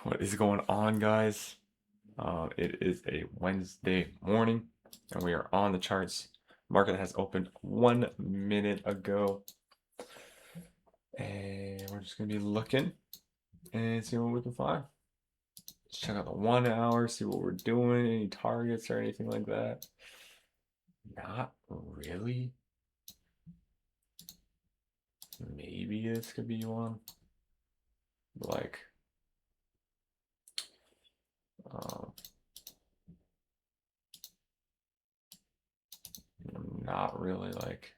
What is going on, guys? It is a Wednesday morning, and we are on the charts. Market has opened 1 minute ago, and we're just gonna be looking and see what we can find. Let's check out the 1 hour, see what we're doing, any targets or anything like that. Not really. Maybe this could be one. Like, um, not really like.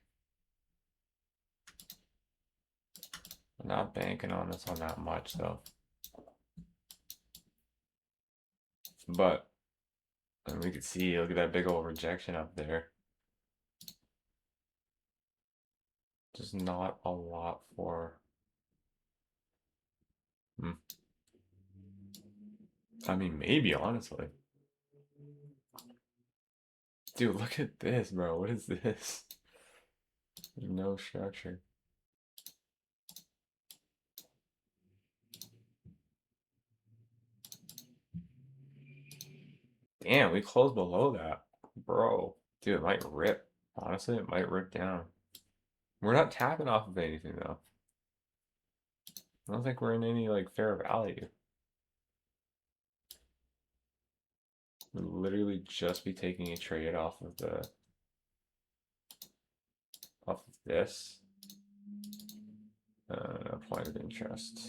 I'm not banking on this on that much though. But and we could see, look at that big old rejection up there. Just not a lot for. Hmm. I mean, maybe honestly. Dude, look at this, bro. What is this? There's no structure. Damn, we closed below that. Bro. Dude, it might rip. Honestly, it might rip down. We're not tapping off of anything though. I don't think we're in any like fair value. We'll literally just be taking a trade off of this. Point of interest.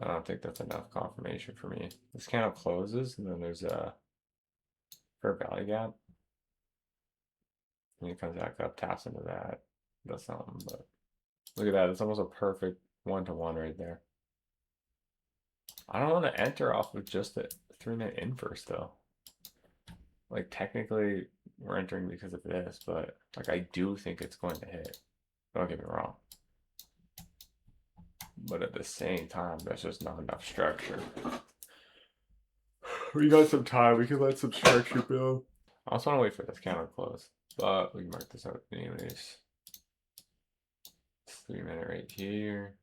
I don't think that's enough confirmation for me. This candle closes, and then there's a fair value gap. And he comes back up, taps into that, does something. But look at that. It's almost a perfect one-to-one right there. I don't want to enter off of just a 3-minute inverse, though. Like, technically, we're entering because of this, but, like, I do think it's going to hit. Don't get me wrong. But at the same time, that's just not enough structure. We got some time. We can let some structure build. I also want to wait for this candle to close, but we can mark this out anyways. It's 3-minute right here.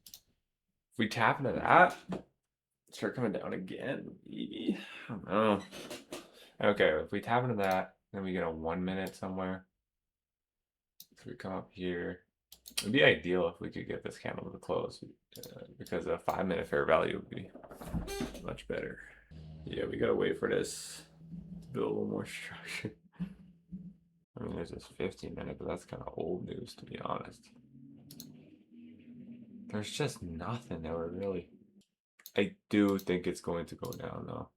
If we tap into that, start coming down again, maybe. I don't know. Okay, if we tap into that, then we get a 1 minute somewhere. So we come up here. It'd be ideal if we could get this candle to close because a 5-minute fair value would be much better. Yeah, we gotta wait for this to build a little more structure. I mean, there's this 15-minute, but that's kind of old news to be honest. There's just nothing that we're really. I do think it's going to go down though.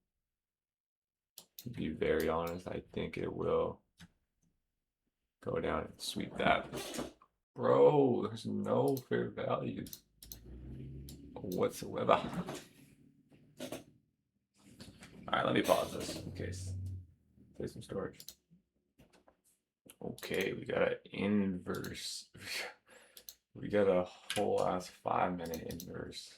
To be very honest, I think it will go down and sweep that. Bro, there's no fair values whatsoever. Alright, let me pause this in case. Play some storage. Okay, we got an inverse. We got a whole ass 5-minute inverse.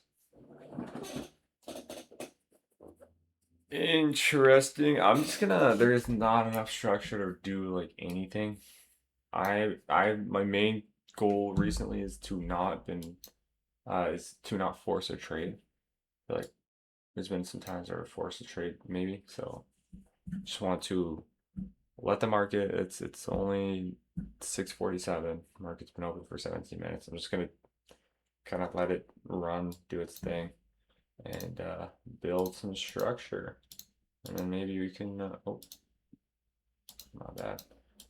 Interesting. I'm just gonna. There is not enough structure to do like anything. My main goal recently is to not force a trade. I feel like there's been some times where I forced a trade maybe, so just want to let the market. It's only 6:47. Market's been open for 17 minutes. I'm just gonna kind of let it run, do its thing, and build some structure, and then maybe we can. Oh, not bad.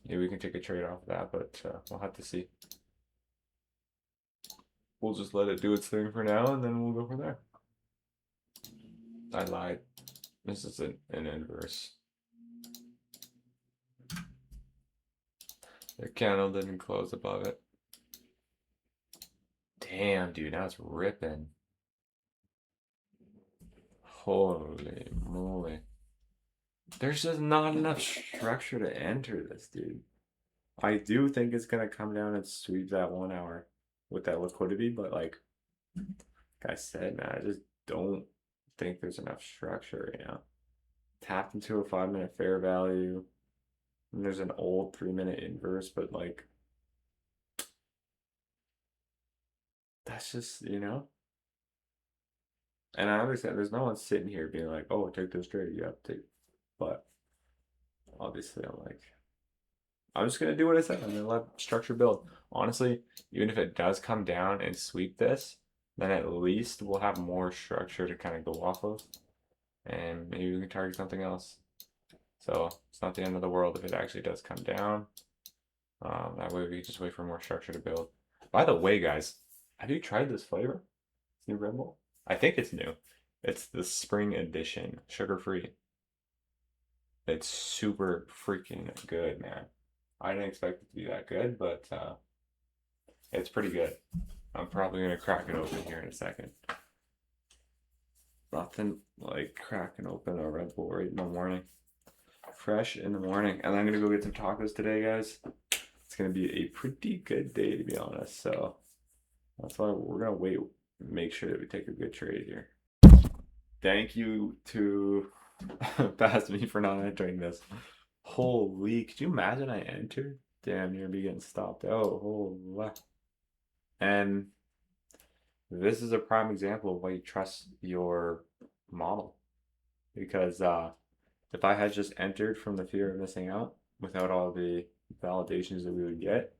Maybe we can take a trade off of that, but we'll have to see. We'll just let it do its thing for now, and then we'll go from there. I lied. This is an inverse. The candle didn't close above it. Damn, dude, now it's ripping. Holy moly. There's just not enough structure to enter this, dude. I do think it's gonna come down and sweep that 1 hour with that liquidity, but like I said, man, I just don't think there's enough structure right now. Tapped into a 5-minute fair value. And there's an old 3-minute inverse, but like that's just, And I understand there's no one sitting here being like, oh, take this trade, you have to take. But obviously, I'm just gonna do what I said. I'm gonna let structure build. Honestly, even if it does come down and sweep this, then at least we'll have more structure to kind of go off of, and maybe we can target something else. So it's not the end of the world if it actually does come down. That way we can just wait for more structure to build. By the way, guys, have you tried this flavor? This new Red Bull? I think it's new. It's the spring edition, sugar-free. It's super freaking good, man. I didn't expect it to be that good, but it's pretty good. I'm probably gonna crack it open here in a second. Nothing like cracking open a Red Bull right in the morning. Fresh in the morning. And I'm gonna go get some tacos today, guys. It's gonna be a pretty good day, to be honest. So that's why we're gonna wait, make sure that we take a good trade here. Thank you to past me for not entering this. Holy, could you imagine I entered? Damn, you're gonna be getting stopped out. Holy. And this is a prime example of why you trust your model. Because if I had just entered from the fear of missing out without all the validations that we would get,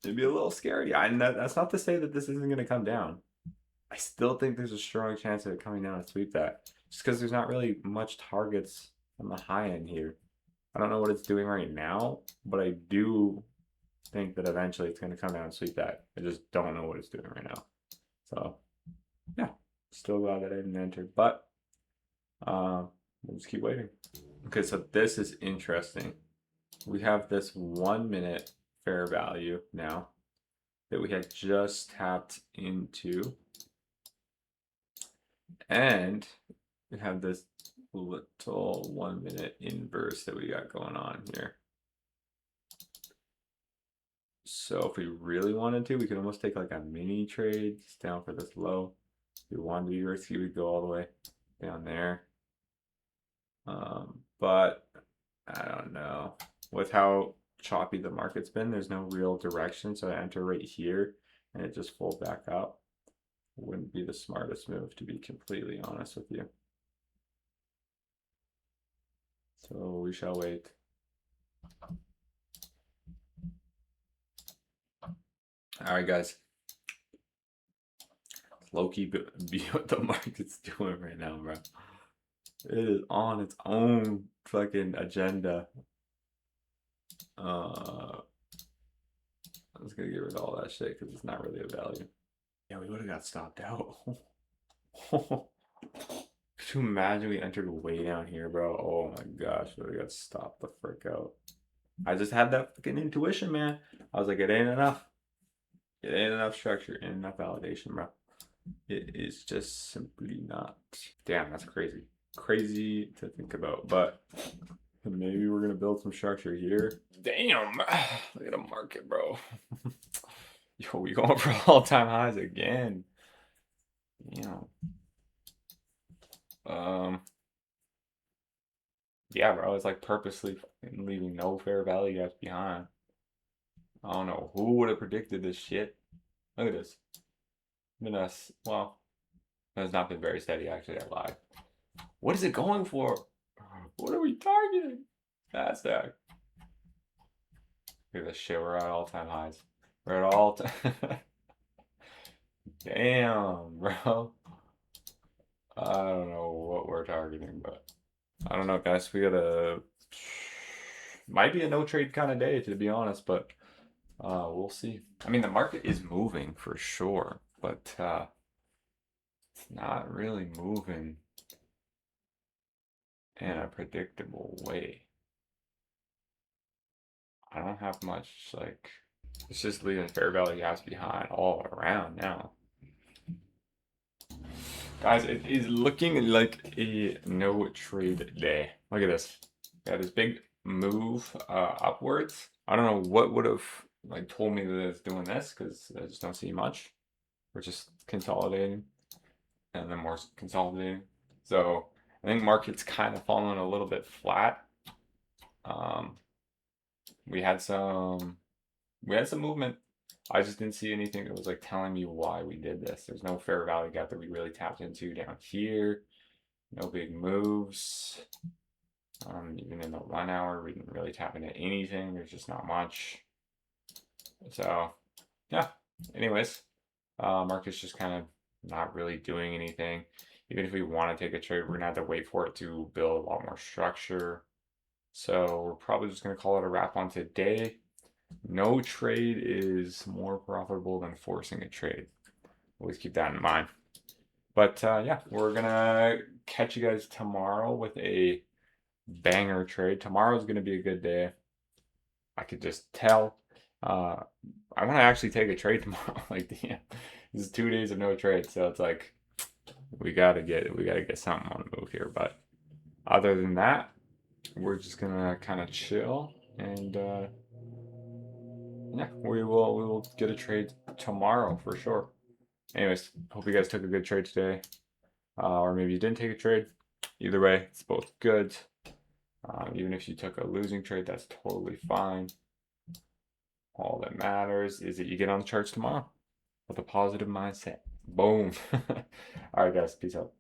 it'd be a little scary. That's not to say that this isn't going to come down. I still think there's a strong chance of it coming down and sweep that. Just because there's not really much targets on the high end here. I don't know what it's doing right now, but I do think that eventually it's going to come down and sweep that. I just don't know what it's doing right now. So, yeah, still glad that I didn't enter, but we'll just keep waiting. Okay, so this is interesting. We have this 1 minute fair value now that we had just tapped into. And we have this little 1 minute inverse that we got going on here. So if we really wanted to, we could almost take like a mini trade just down for this low. If we wanted to be risky, we'd go all the way down there. But I don't know. With how choppy the market's been, there's no real direction. So I enter right here and it just folds back up. Wouldn't be the smartest move, to be completely honest with you. So we shall wait. All right, guys. Low-key be what the market's doing right now, bro. It is on its own fucking agenda. I'm just gonna get rid of all that shit because it's not really a value. Yeah, we would have got stopped out. Could you imagine we entered way down here, bro? Oh my gosh, we would have got stopped the frick out. I just had that fucking intuition, man. I was like, it ain't enough. It ain't enough structure, ain't enough validation, bro. It is just simply not. Damn, that's crazy. Crazy to think about, but maybe we're gonna build some structure here. Damn, look at the market, bro. Yo, we going for all-time highs again. Yeah. Yeah, bro, it's like purposely leaving no fair value gaps behind. I don't know who would have predicted this shit. Look at this. Well, it has not been very steady, actually. I lied. What is it going for? What are we targeting? NASDAQ. Look at this shit. We're at all-time highs. We're at all time. Damn, bro. I don't know what we're targeting, but I don't know, guys. We gotta. Might be a no trade kind of day, to be honest, but we'll see. I mean, the market is moving for sure, but it's not really moving in a predictable way. I don't have much, like, it's just leaving fair value gaps behind all around now. Guys, it is looking like a no trade day. Look at this. Got this big move upwards. I don't know what would have like told me that it's doing this because I just don't see much. We're just consolidating and then more consolidating. So I think market's kind of falling a little bit flat. We had some movement I just didn't see anything that was like telling me why we did this. There's no fair value gap that we really tapped into down here. No big moves. Even in the 1 hour, we didn't really tap into anything. There's just not much. So, yeah. Anyways, market's just kind of not really doing anything. Even if we want to take a trade, we're gonna have to wait for it to build a lot more structure. So we're probably just gonna call it a wrap on today. No trade is more profitable than forcing a trade. Always keep that in mind. But yeah, we're gonna catch you guys tomorrow with a banger trade. Tomorrow's gonna be a good day. I could just tell. I want to actually take a trade tomorrow. Like, damn, this is 2 days of no trade, so it's like we gotta get something on the move here. But other than that, we're just gonna kind of chill and yeah, we will get a trade tomorrow for sure. Anyways, hope you guys took a good trade today, or maybe you didn't take a trade. Either way, it's both good. Even if you took a losing trade, that's totally fine. All that matters is that you get on the charts tomorrow with a positive mindset. Boom. All right, guys. Peace out.